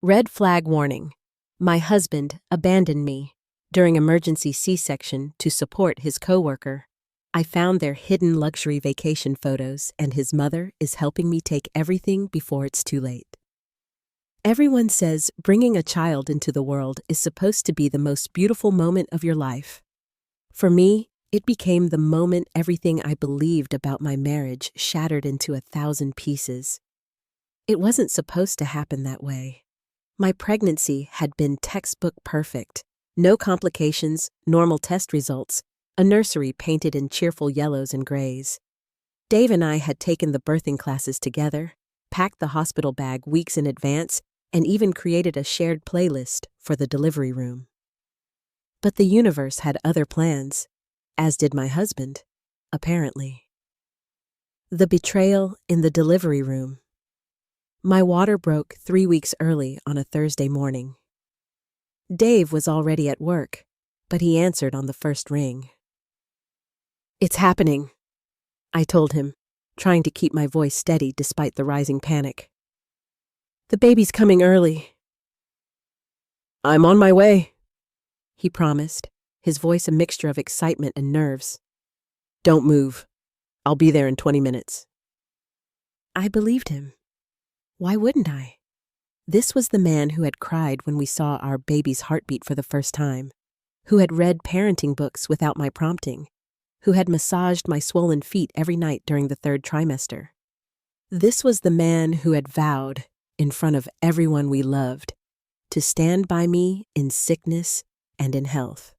Red flag warning. My husband abandoned me during emergency C-section to support his coworker. I found their hidden luxury vacation photos, and his mother is helping me take everything before it's too late. Everyone says bringing a child into the world is supposed to be the most beautiful moment of your life. For me, it became the moment everything I believed about my marriage shattered into 1,000 pieces. It wasn't supposed to happen that way. My pregnancy had been textbook perfect. No complications, normal test results, a nursery painted in cheerful yellows and grays. Dave and I had taken the birthing classes together, packed the hospital bag weeks in advance, and even created a shared playlist for the delivery room. But the universe had other plans, as did my husband, apparently. The betrayal in the delivery room. My water broke 3 weeks early on a Thursday morning. Dave was already at work, but he answered on the first ring. "It's happening," I told him, trying to keep my voice steady despite the rising panic. "The baby's coming early." "I'm on my way," he promised, his voice a mixture of excitement and nerves. "Don't move. I'll be there in 20 minutes. I believed him. Why wouldn't I? This was the man who had cried when we saw our baby's heartbeat for the first time, who had read parenting books without my prompting, who had massaged my swollen feet every night during the 3rd trimester. This was the man who had vowed, in front of everyone we loved, to stand by me in sickness and in health.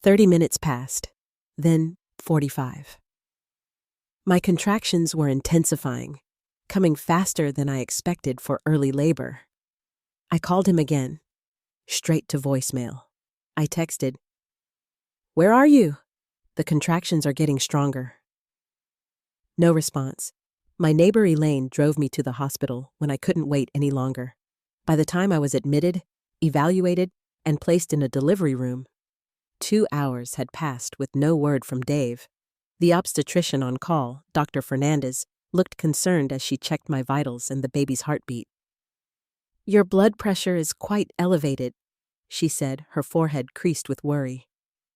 30 minutes passed, then 45. My contractions were intensifying, coming faster than I expected for early labor. I called him again, straight to voicemail. I texted, "Where are you? The contractions are getting stronger." No response. My neighbor Elaine drove me to the hospital when I couldn't wait any longer. By the time I was admitted, evaluated, and placed in a delivery room, 2 hours had passed with no word from Dave. The obstetrician on call, Dr. Fernandez, looked concerned as she checked my vitals and the baby's heartbeat. "Your blood pressure is quite elevated," she said, her forehead creased with worry.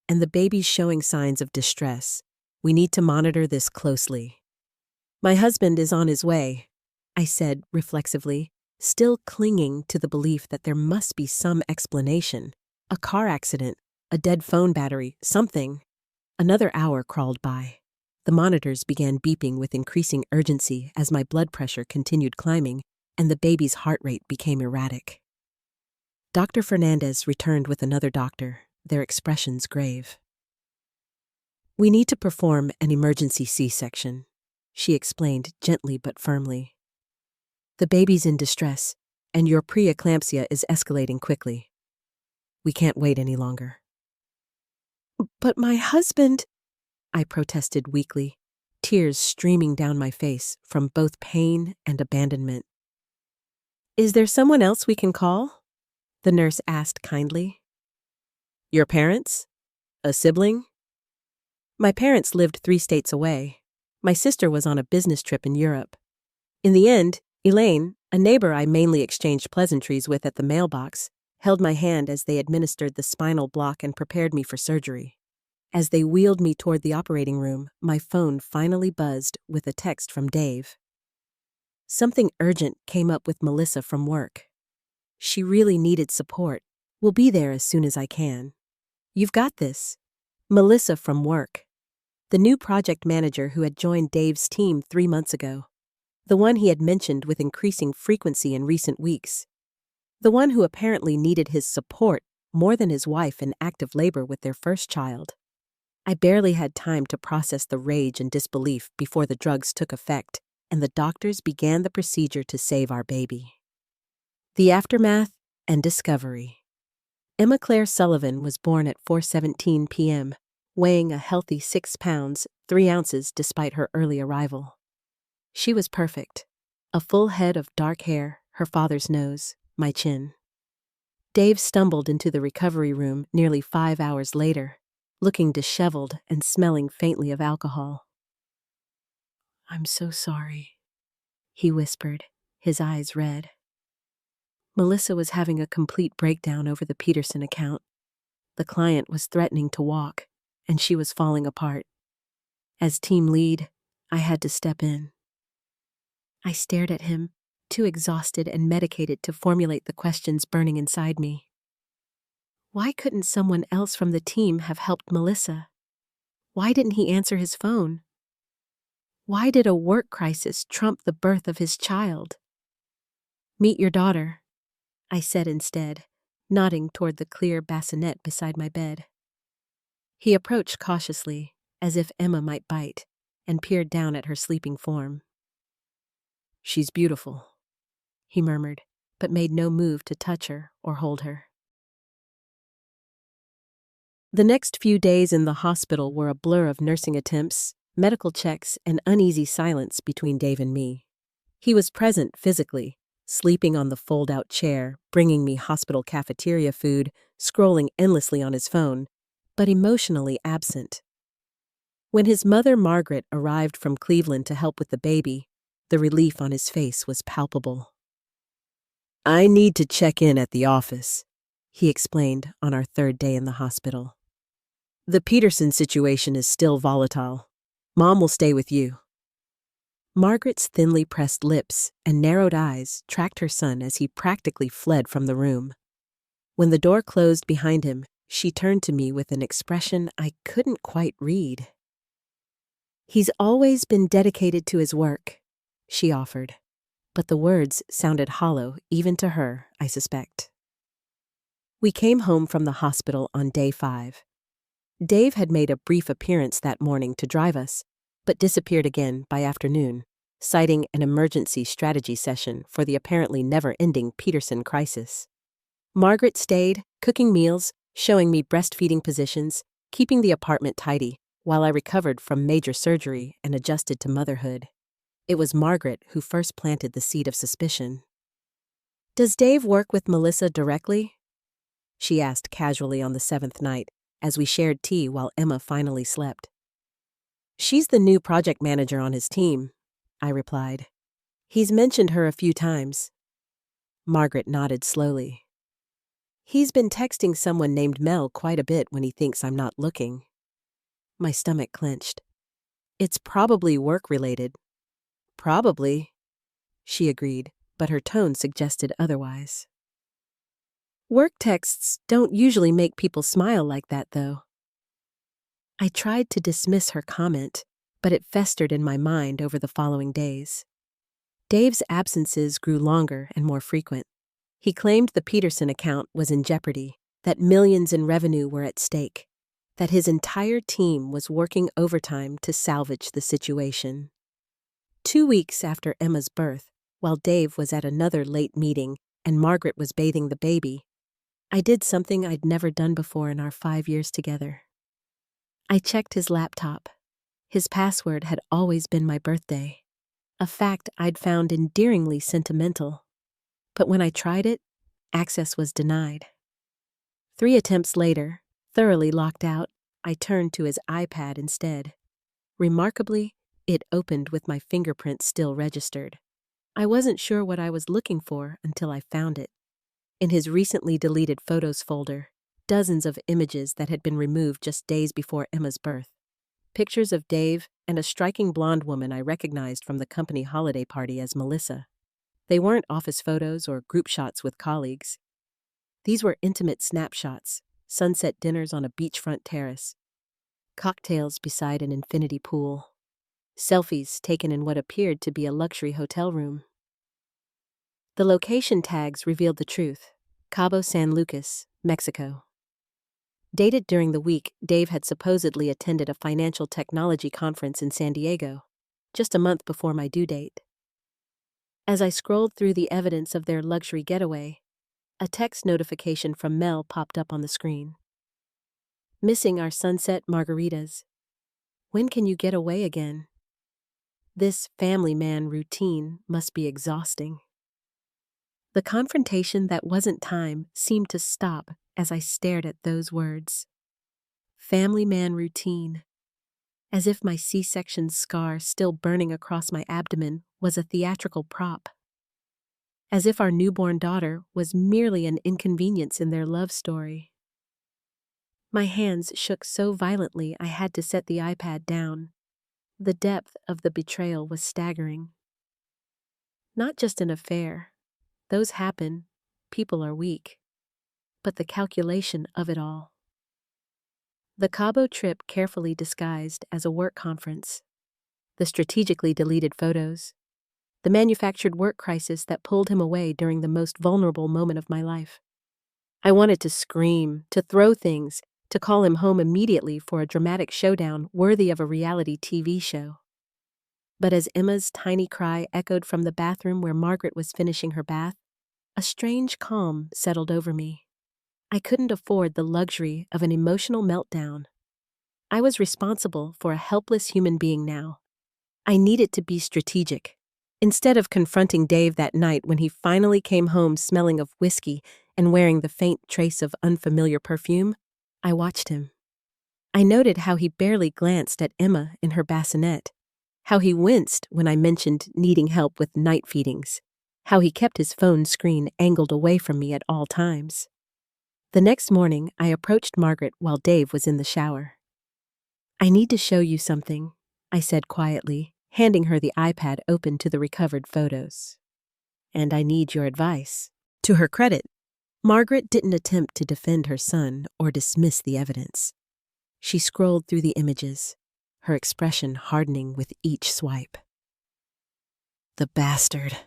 "And the baby's showing signs of distress. We need to monitor this closely." "My husband is on his way," I said reflexively, still clinging to the belief that there must be some explanation. A car accident, a dead phone battery, something. Another hour crawled by. The monitors began beeping with increasing urgency as my blood pressure continued climbing and the baby's heart rate became erratic. Dr. Fernandez returned with another doctor, their expressions grave. "We need to perform an emergency C-section," she explained gently but firmly. "The baby's in distress, and your preeclampsia is escalating quickly. We can't wait any longer." "But my husband," I protested weakly, tears streaming down my face from both pain and abandonment. "Is there someone else we can call?" the nurse asked kindly. "Your parents? A sibling?" My parents lived 3 states away. My sister was on a business trip in Europe. In the end, Elaine, a neighbor I mainly exchanged pleasantries with at the mailbox, held my hand as they administered the spinal block and prepared me for surgery. As they wheeled me toward the operating room, my phone finally buzzed with a text from Dave. Something urgent came up with Melissa from work. "She really needed support. We'll be there as soon as I can. You've got this." Melissa from work. The new project manager who had joined Dave's team 3 months ago. The one he had mentioned with increasing frequency in recent weeks. The one who apparently needed his support more than his wife in active labor with their first child. I barely had time to process the rage and disbelief before the drugs took effect and the doctors began the procedure to save our baby. The aftermath and discovery. Emma Claire Sullivan was born at 4:17 p.m., weighing a healthy 6 pounds, 3 ounces despite her early arrival. She was perfect. A full head of dark hair, her father's nose, my chin. Dave stumbled into the recovery room nearly 5 hours later, looking disheveled and smelling faintly of alcohol. "I'm so sorry," he whispered, his eyes red. Melissa was having a complete breakdown over the Peterson account. The client was threatening to walk, and she was falling apart. As team lead, I had to step in. I stared at him, too exhausted and medicated to formulate the questions burning inside me. Why couldn't someone else from the team have helped Melissa? Why didn't he answer his phone? Why did a work crisis trump the birth of his child? "Meet your daughter," I said instead, nodding toward the clear bassinet beside my bed. He approached cautiously, as if Emma might bite, and peered down at her sleeping form. "She's beautiful," he murmured, but made no move to touch her or hold her. The next few days in the hospital were a blur of nursing attempts, medical checks, and uneasy silence between Dave and me. He was present physically, sleeping on the fold-out chair, bringing me hospital cafeteria food, scrolling endlessly on his phone, but emotionally absent. When his mother, Margaret, arrived from Cleveland to help with the baby, the relief on his face was palpable. "I need to check in at the office," he explained on our third day in the hospital. "The Peterson situation is still volatile. Mom will stay with you." Margaret's thinly pressed lips and narrowed eyes tracked her son as he practically fled from the room. When the door closed behind him, she turned to me with an expression I couldn't quite read. "He's always been dedicated to his work," she offered, but the words sounded hollow even to her, I suspect. We came home from the hospital on day 5. Dave had made a brief appearance that morning to drive us, but disappeared again by afternoon, citing an emergency strategy session for the apparently never-ending Peterson crisis. Margaret stayed, cooking meals, showing me breastfeeding positions, keeping the apartment tidy, while I recovered from major surgery and adjusted to motherhood. It was Margaret who first planted the seed of suspicion. "Does Dave work with Melissa directly?" she asked casually on the 7th night, as we shared tea while Emma finally slept. "She's the new project manager on his team," I replied. "He's mentioned her a few times." Margaret nodded slowly. "He's been texting someone named Mel quite a bit when he thinks I'm not looking." My stomach clenched. "It's probably work-related." "Probably," she agreed, but her tone suggested otherwise. "Work texts don't usually make people smile like that, though." I tried to dismiss her comment, but it festered in my mind over the following days. Dave's absences grew longer and more frequent. He claimed the Peterson account was in jeopardy, that millions in revenue were at stake, that his entire team was working overtime to salvage the situation. 2 weeks after Emma's birth, while Dave was at another late meeting and Margaret was bathing the baby, I did something I'd never done before in our 5 years together. I checked his laptop. His password had always been my birthday, a fact I'd found endearingly sentimental. But when I tried it, access was denied. 3 attempts later, thoroughly locked out, I turned to his iPad instead. Remarkably, it opened with my fingerprints still registered. I wasn't sure what I was looking for until I found it. In his recently deleted photos folder, dozens of images that had been removed just days before Emma's birth. Pictures of Dave and a striking blonde woman I recognized from the company holiday party as Melissa. They weren't office photos or group shots with colleagues. These were intimate snapshots, sunset dinners on a beachfront terrace, cocktails beside an infinity pool, selfies taken in what appeared to be a luxury hotel room. The location tags revealed the truth: Cabo San Lucas, Mexico. Dated during the week Dave had supposedly attended a financial technology conference in San Diego, just a month before my due date. As I scrolled through the evidence of their luxury getaway, a text notification from Mel popped up on the screen. "Missing our sunset margaritas. When can you get away again?" This family man routine must be exhausting. The confrontation that wasn't time seemed to stop as I stared at those words. Family man routine. As if my C-section scar still burning across my abdomen was a theatrical prop. as if our newborn daughter was merely an inconvenience in their love story. My hands shook so violently I had to set the iPad down. The depth of the betrayal was staggering. Not just an affair. Those happen. People are weak. But the calculation of it all. The Cabo trip carefully disguised as a work conference. The strategically deleted photos. The manufactured work crisis that pulled him away during the most vulnerable moment of my life. I wanted to scream, to throw things, to call him home immediately for a dramatic showdown worthy of a reality TV show. But as Emma's tiny cry echoed from the bathroom where Margaret was finishing her bath, a strange calm settled over me. I couldn't afford the luxury of an emotional meltdown. I was responsible for a helpless human being now. I needed to be strategic. Instead of confronting Dave that night when he finally came home smelling of whiskey and wearing the faint trace of unfamiliar perfume, I watched him. I noted how he barely glanced at Emma in her bassinet, how he winced when I mentioned needing help with night feedings, how he kept his phone screen angled away from me at all times. The next morning, I approached Margaret while Dave was in the shower. "I need to show you something," I said quietly, handing her the iPad open to the recovered photos. "And I need your advice." To her credit, Margaret didn't attempt to defend her son or dismiss the evidence. She scrolled through the images, her expression hardening with each swipe. "The bastard,"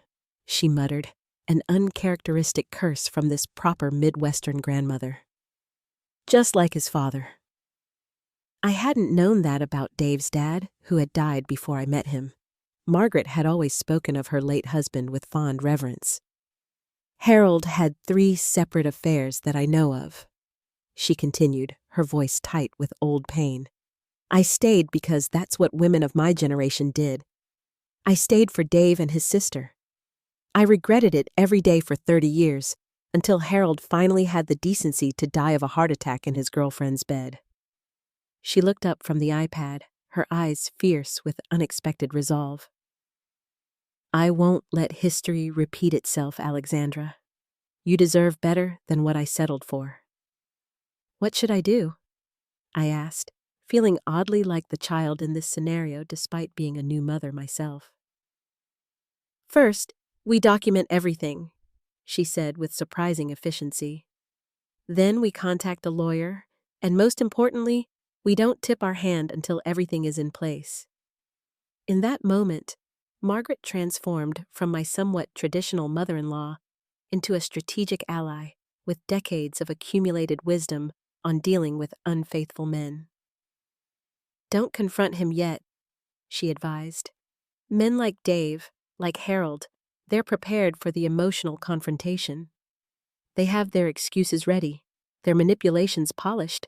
she muttered, an uncharacteristic curse from this proper Midwestern grandmother. Just like his father. I hadn't known that about Dave's dad, who had died before I met him. Margaret had always spoken of her late husband with fond reverence. "Harold had 3 separate affairs that I know of," she continued, her voice tight with old pain. "I stayed because that's what women of my generation did. I stayed for Dave and his sister. I regretted it every day for 30 years, until Harold finally had the decency to die of a heart attack in his girlfriend's bed." She looked up from the iPad, her eyes fierce with unexpected resolve. "I won't let history repeat itself, Alexandra. You deserve better than what I settled for." "What should I do?" I asked, feeling oddly like the child in this scenario despite being a new mother myself. "First, we document everything," she said with surprising efficiency. "Then we contact a lawyer, and most importantly, we don't tip our hand until everything is in place." In that moment, Margaret transformed from my somewhat traditional mother-in-law into a strategic ally with decades of accumulated wisdom on dealing with unfaithful men. "Don't confront him yet," she advised. "Men like Dave, like Harold, they're prepared for the emotional confrontation. They have their excuses ready, their manipulations polished.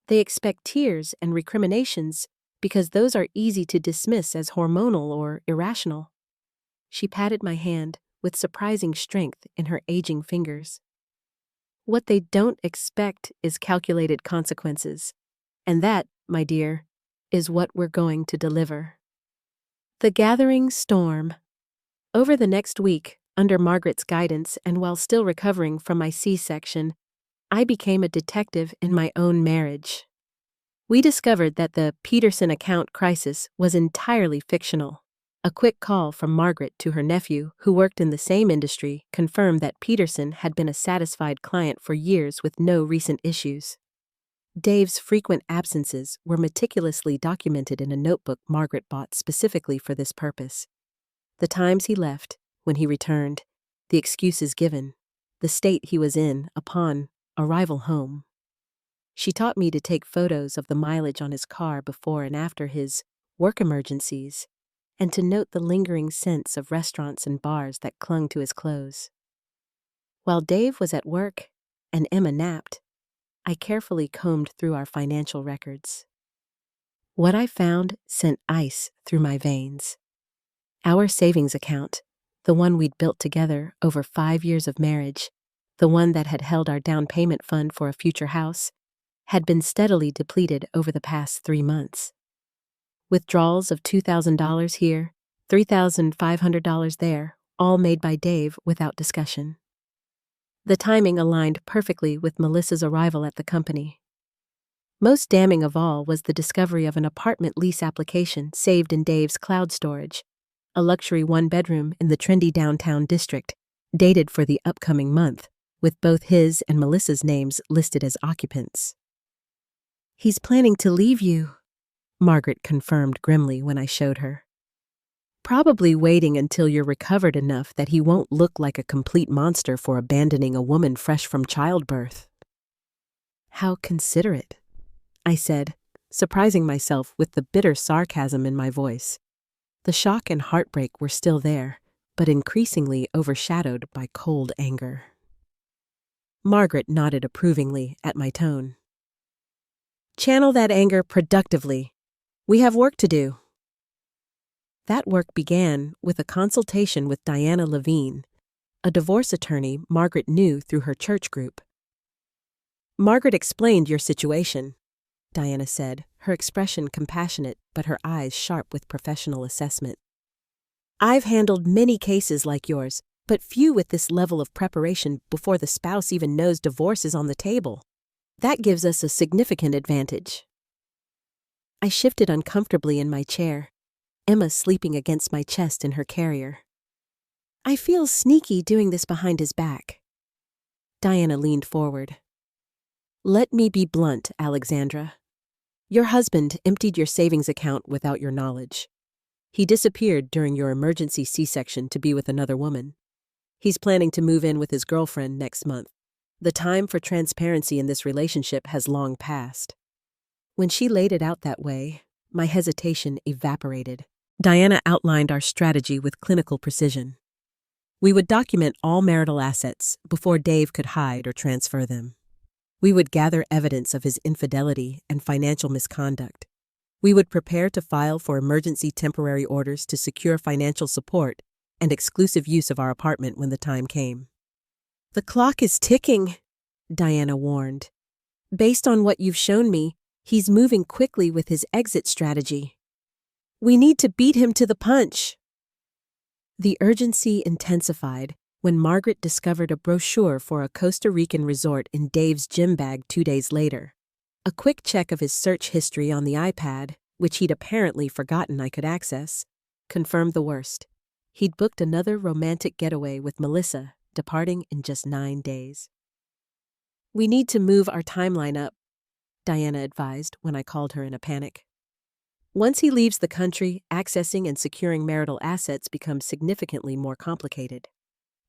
They expect tears and recriminations because those are easy to dismiss as hormonal or irrational." She patted my hand with surprising strength in her aging fingers. "What they don't expect is calculated consequences. And that, my dear, is what we're going to deliver." The gathering storm. Over the next week, under Margaret's guidance and while still recovering from my C-section, I became a detective in my own marriage. We discovered that the Peterson account crisis was entirely fictional. A quick call from Margaret to her nephew, who worked in the same industry, confirmed that Peterson had been a satisfied client for years with no recent issues. Dave's frequent absences were meticulously documented in a notebook Margaret bought specifically for this purpose. The times he left, when he returned, the excuses given, the state he was in upon arrival home. She taught me to take photos of the mileage on his car before and after his work emergencies, and to note the lingering scents of restaurants and bars that clung to his clothes. While Dave was at work and Emma napped, I carefully combed through our financial records. What I found sent ice through my veins. Our savings account, the one we'd built together over 5 years of marriage, the one that had held our down payment fund for a future house, had been steadily depleted over the past 3 months. Withdrawals of $2,000 here, $3,500 there, all made by Dave without discussion. The timing aligned perfectly with Melissa's arrival at the company. Most damning of all was the discovery of an apartment lease application saved in Dave's cloud storage, a luxury one-bedroom in the trendy downtown district, dated for the upcoming month, with both his and Melissa's names listed as occupants. "He's planning to leave you," Margaret confirmed grimly when I showed her. "Probably waiting until you're recovered enough that he won't look like a complete monster for abandoning a woman fresh from childbirth." "How considerate," I said, surprising myself with the bitter sarcasm in my voice. The shock and heartbreak were still there, but increasingly overshadowed by cold anger. Margaret nodded approvingly at my tone. "Channel that anger productively. We have work to do." That work began with a consultation with Diana Levine, a divorce attorney Margaret knew through her church group. "Margaret explained your situation," Diana said, her expression compassionate but her eyes sharp with professional assessment. "I've handled many cases like yours, but few with this level of preparation before the spouse even knows divorce is on the table. That gives us a significant advantage." I shifted uncomfortably in my chair, Emma sleeping against my chest in her carrier. "I feel sneaky doing this behind his back." Diana leaned forward. "Let me be blunt, Alexandra. Your husband emptied your savings account without your knowledge. He disappeared during your emergency C-section to be with another woman. He's planning to move in with his girlfriend next month. The time for transparency in this relationship has long passed." When she laid it out that way, my hesitation evaporated. Diana outlined our strategy with clinical precision. We would document all marital assets before Dave could hide or transfer them. We would gather evidence of his infidelity and financial misconduct. We would prepare to file for emergency temporary orders to secure financial support and exclusive use of our apartment when the time came. "The clock is ticking," Diana warned. "Based on what you've shown me, he's moving quickly with his exit strategy. We need to beat him to the punch." The urgency intensified when Margaret discovered a brochure for a Costa Rican resort in Dave's gym bag 2 days later. A quick check of his search history on the iPad, which he'd apparently forgotten I could access, confirmed the worst. He'd booked another romantic getaway with Melissa, departing in just 9 days. "We need to move our timeline up," Diana advised when I called her in a panic. "Once he leaves the country, accessing and securing marital assets becomes significantly more complicated."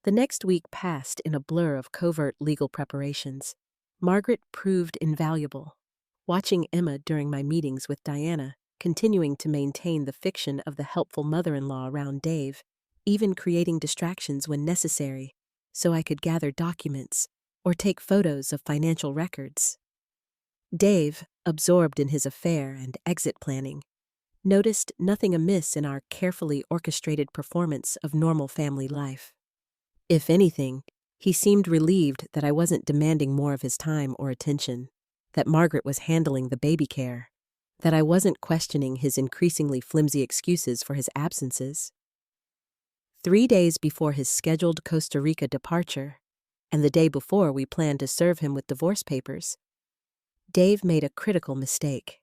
The next week passed in a blur of covert legal preparations. Margaret proved invaluable. Watching Emma during my meetings with Diana, continuing to maintain the fiction of the helpful mother-in-law around Dave, even creating distractions when necessary, so I could gather documents or take photos of financial records. Dave, absorbed in his affair and exit planning, noticed nothing amiss in our carefully orchestrated performance of normal family life. If anything, he seemed relieved that I wasn't demanding more of his time or attention, that Margaret was handling the baby care, that I wasn't questioning his increasingly flimsy excuses for his absences. 3 days before his scheduled Costa Rica departure, and the day before we planned to serve him with divorce papers, Dave made a critical mistake.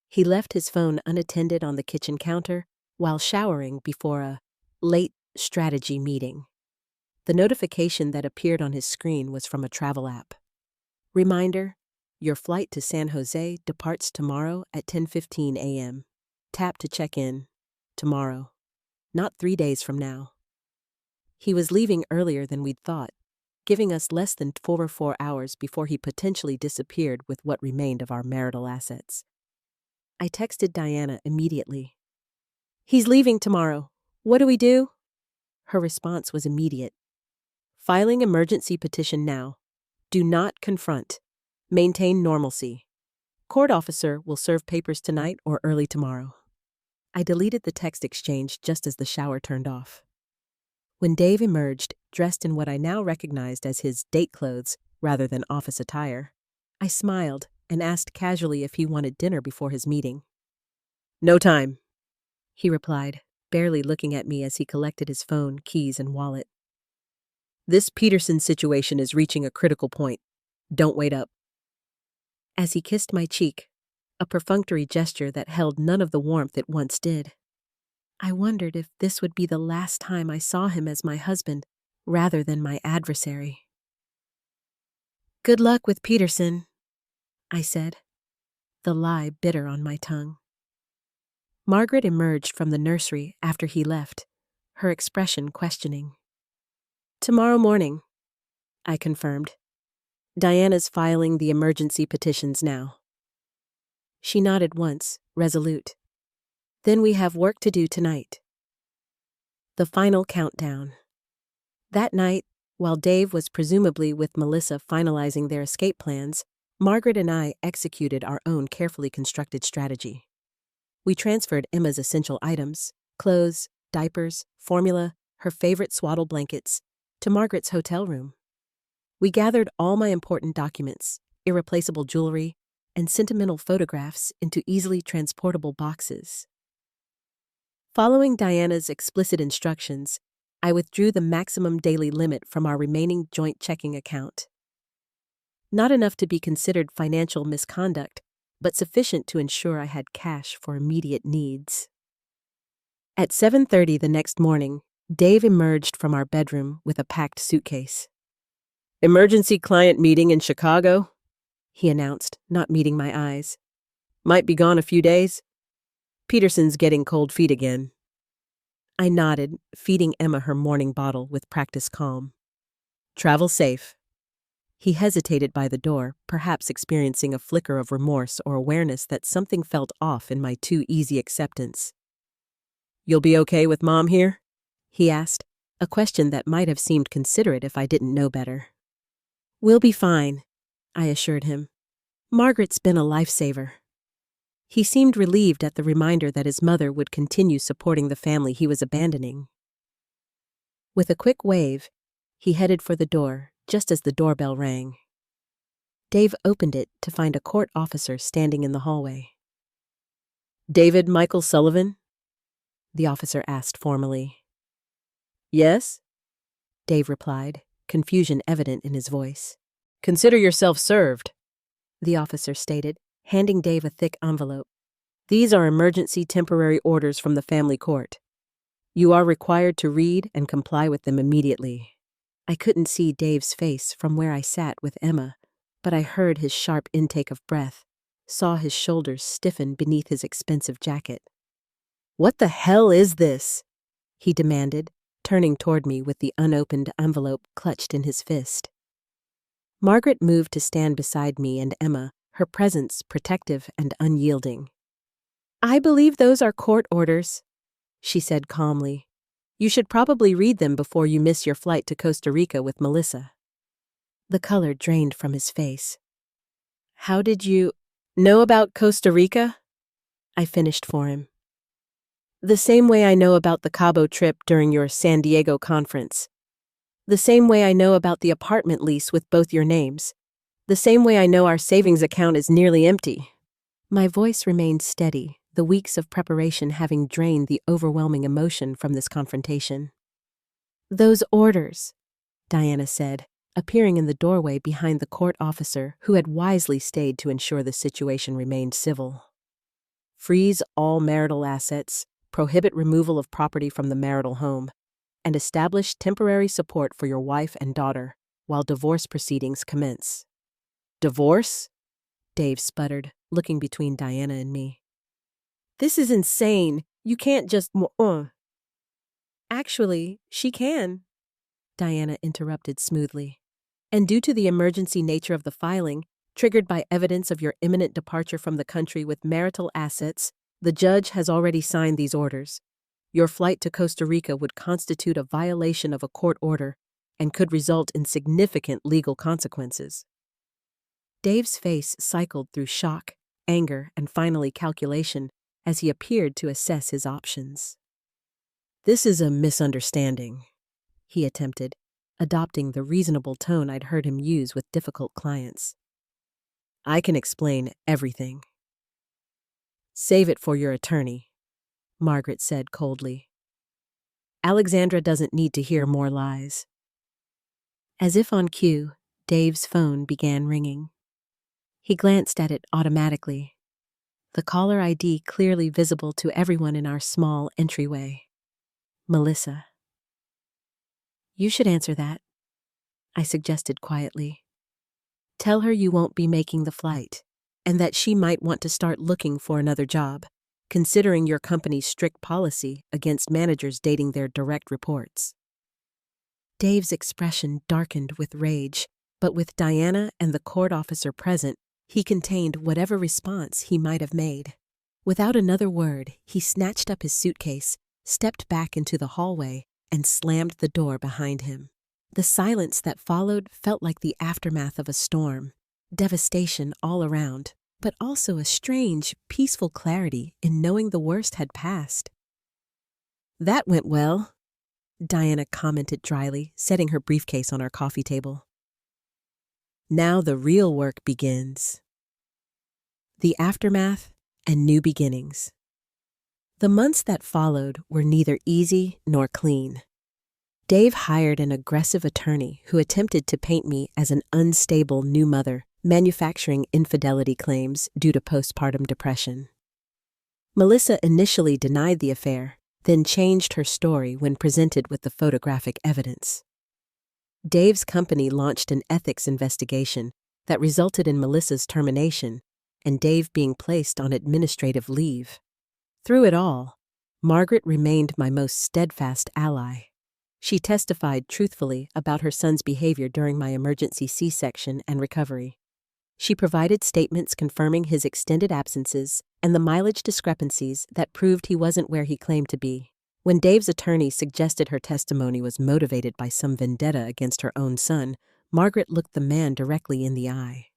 He left his phone unattended on the kitchen counter while showering before a late strategy meeting. The notification that appeared on his screen was from a travel app. "Reminder, your flight to San Jose departs tomorrow at 10:15 a.m. Tap to check in. Tomorrow. Not 3 days from now." He was leaving earlier than we'd thought, giving us less than 4 hours before he potentially disappeared with what remained of our marital assets. I texted Diana immediately. "He's leaving tomorrow. What do we do?" Her response was immediate. "Filing emergency petition now. Do not confront. Maintain normalcy. Court officer will serve papers tonight or early tomorrow." I deleted the text exchange just as the shower turned off. When Dave emerged, dressed in what I now recognized as his date clothes rather than office attire, I smiled and asked casually if he wanted dinner before his meeting. "No time," he replied, barely looking at me as he collected his phone, keys, and wallet. This Peterson situation is reaching a critical point. Don't wait up. As he kissed my cheek, a perfunctory gesture that held none of the warmth it once did. I wondered if this would be the last time I saw him as my husband, rather than my adversary. Good luck with Peterson, I said, the lie bitter on my tongue. Margaret emerged from the nursery after he left, her expression questioning. Tomorrow morning, I confirmed. Diana's filing the emergency petitions now. She nodded once, resolute. Then we have work to do tonight. The final countdown. That night, while Dave was presumably with Melissa finalizing their escape plans, Margaret and I executed our own carefully constructed strategy. We transferred Emma's essential items, clothes, diapers, formula, her favorite swaddle blankets, to Margaret's hotel room. We gathered all my important documents, irreplaceable jewelry, and sentimental photographs into easily transportable boxes. Following Diana's explicit instructions, I withdrew the maximum daily limit from our remaining joint checking account. Not enough to be considered financial misconduct, but sufficient to ensure I had cash for immediate needs. At 7:30 the next morning, Dave emerged from our bedroom with a packed suitcase. Emergency client meeting in Chicago, he announced, not meeting my eyes. Might be gone a few days. Peterson's getting cold feet again. I nodded, feeding Emma her morning bottle with practiced calm. Travel safe. He hesitated by the door, perhaps experiencing a flicker of remorse or awareness that something felt off in my too easy acceptance. You'll be okay with Mom here? He asked, a question that might have seemed considerate if I didn't know better. We'll be fine, I assured him. Margaret's been a lifesaver. He seemed relieved at the reminder that his mother would continue supporting the family he was abandoning. With a quick wave, he headed for the door just as the doorbell rang. Dave opened it to find a court officer standing in the hallway. David Michael Sullivan? The officer asked formally. Yes? Dave replied, confusion evident in his voice. Consider yourself served, the officer stated, handing Dave a thick envelope. These are emergency temporary orders from the family court. You are required to read and comply with them immediately. I couldn't see Dave's face from where I sat with Emma, but I heard his sharp intake of breath, saw his shoulders stiffen beneath his expensive jacket. What the hell is this? He demanded, turning toward me with the unopened envelope clutched in his fist. Margaret moved to stand beside me and Emma, her presence protective and unyielding. I believe those are court orders, she said calmly. You should probably read them before you miss your flight to Costa Rica with Melissa. The color drained from his face. How did you know about Costa Rica? I finished for him. The same way I know about the Cabo trip during your San Diego conference. The same way I know about the apartment lease with both your names. The same way I know our savings account is nearly empty. My voice remained steady, the weeks of preparation having drained the overwhelming emotion from this confrontation. Those orders, Diana said, appearing in the doorway behind the court officer who had wisely stayed to ensure the situation remained civil. Freeze all marital assets, prohibit removal of property from the marital home, and establish temporary support for your wife and daughter while divorce proceedings commence. Divorce? Dave sputtered, looking between Diana and me. This is insane. You can't just Actually, she can, Diana interrupted smoothly. And due to the emergency nature of the filing, triggered by evidence of your imminent departure from the country with marital assets, the judge has already signed these orders. Your flight to Costa Rica would constitute a violation of a court order and could result in significant legal consequences. Dave's face cycled through shock, anger, and finally calculation as he appeared to assess his options. This is a misunderstanding, he attempted, adopting the reasonable tone I'd heard him use with difficult clients. I can explain everything. Save it for your attorney, Margaret said coldly. Alexandra doesn't need to hear more lies. As if on cue, Dave's phone began ringing. He glanced at it automatically, the caller ID clearly visible to everyone in our small entryway. Melissa. You should answer that, I suggested quietly. Tell her you won't be making the flight, and that she might want to start looking for another job, considering your company's strict policy against managers dating their direct reports. Dave's expression darkened with rage, but with Diana and the court officer present, he contained whatever response he might have made. Without another word, he snatched up his suitcase, stepped back into the hallway, and slammed the door behind him. The silence that followed felt like the aftermath of a storm, devastation all around, but also a strange, peaceful clarity in knowing the worst had passed. That went well, Diana commented dryly, setting her briefcase on our coffee table. Now the real work begins. The aftermath and new beginnings. The months that followed were neither easy nor clean. Dave hired an aggressive attorney who attempted to paint me as an unstable new mother, manufacturing infidelity claims due to postpartum depression. Melissa initially denied the affair, then changed her story when presented with the photographic evidence. Dave's company launched an ethics investigation that resulted in Melissa's termination and Dave being placed on administrative leave. Through it all, Margaret remained my most steadfast ally. She testified truthfully about her son's behavior during my emergency C-section and recovery. She provided statements confirming his extended absences and the mileage discrepancies that proved he wasn't where he claimed to be. When Dave's attorney suggested her testimony was motivated by some vendetta against her own son, Margaret looked the man directly in the eye.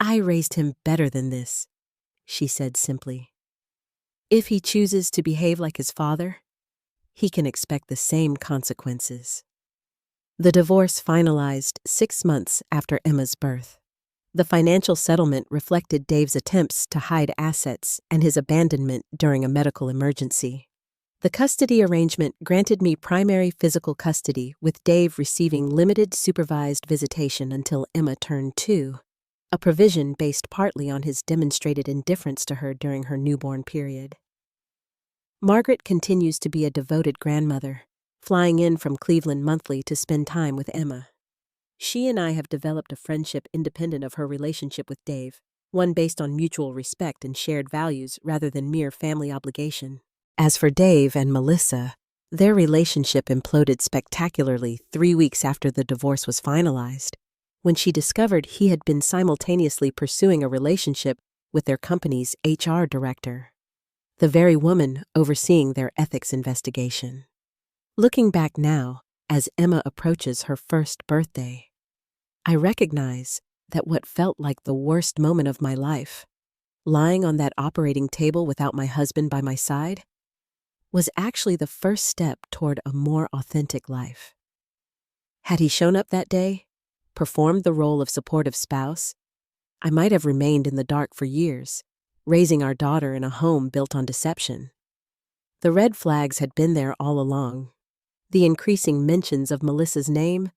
I raised him better than this, she said simply. If he chooses to behave like his father, he can expect the same consequences. The divorce finalized 6 months after Emma's birth. The financial settlement reflected Dave's attempts to hide assets and his abandonment during a medical emergency. The custody arrangement granted me primary physical custody, with Dave receiving limited supervised visitation until Emma turned 2, a provision based partly on his demonstrated indifference to her during her newborn period. Margaret continues to be a devoted grandmother, flying in from Cleveland monthly to spend time with Emma. She and I have developed a friendship independent of her relationship with Dave, one based on mutual respect and shared values rather than mere family obligation. As for Dave and Melissa, their relationship imploded spectacularly 3 weeks after the divorce was finalized, when she discovered he had been simultaneously pursuing a relationship with their company's HR director, the very woman overseeing their ethics investigation. Looking back now, as Emma approaches her first birthday, I recognize that what felt like the worst moment of my life, lying on that operating table without my husband by my side, was actually the first step toward a more authentic life. Had he shown up that day, performed the role of supportive spouse, I might have remained in the dark for years, raising our daughter in a home built on deception. The red flags had been there all along. The increasing mentions of Melissa's name,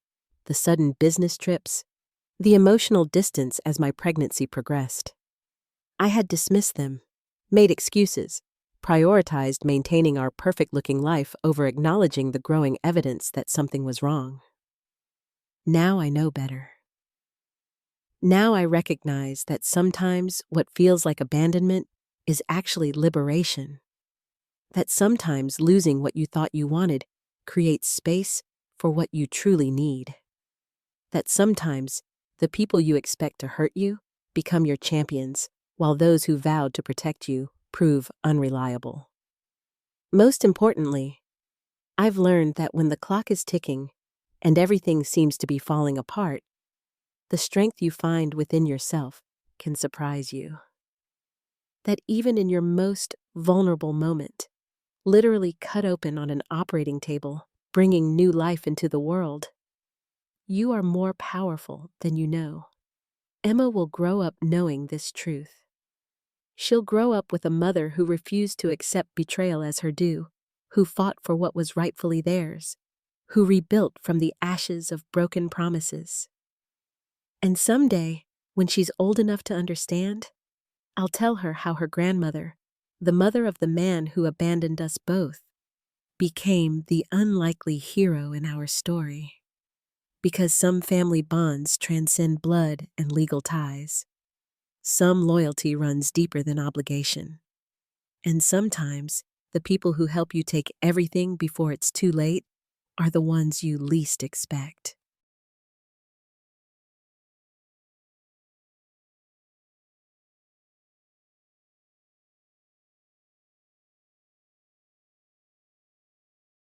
the sudden business trips, the emotional distance as my pregnancy progressed. I had dismissed them, made excuses, prioritized maintaining our perfect-looking life over acknowledging the growing evidence that something was wrong. Now I know better. Now I recognize that sometimes what feels like abandonment is actually liberation. That sometimes losing what you thought you wanted creates space for what you truly need. That sometimes the people you expect to hurt you become your champions, while those who vowed to protect you prove unreliable. Most importantly, I've learned that when the clock is ticking and everything seems to be falling apart, the strength you find within yourself can surprise you. That even in your most vulnerable moment, literally cut open on an operating table, bringing new life into the world, you are more powerful than you know. Emma will grow up knowing this truth. She'll grow up with a mother who refused to accept betrayal as her due, who fought for what was rightfully theirs, who rebuilt from the ashes of broken promises. And someday, when she's old enough to understand, I'll tell her how her grandmother, the mother of the man who abandoned us both, became the unlikely hero in our story. Because some family bonds transcend blood and legal ties. Some loyalty runs deeper than obligation. And sometimes, the people who help you take everything before it's too late are the ones you least expect.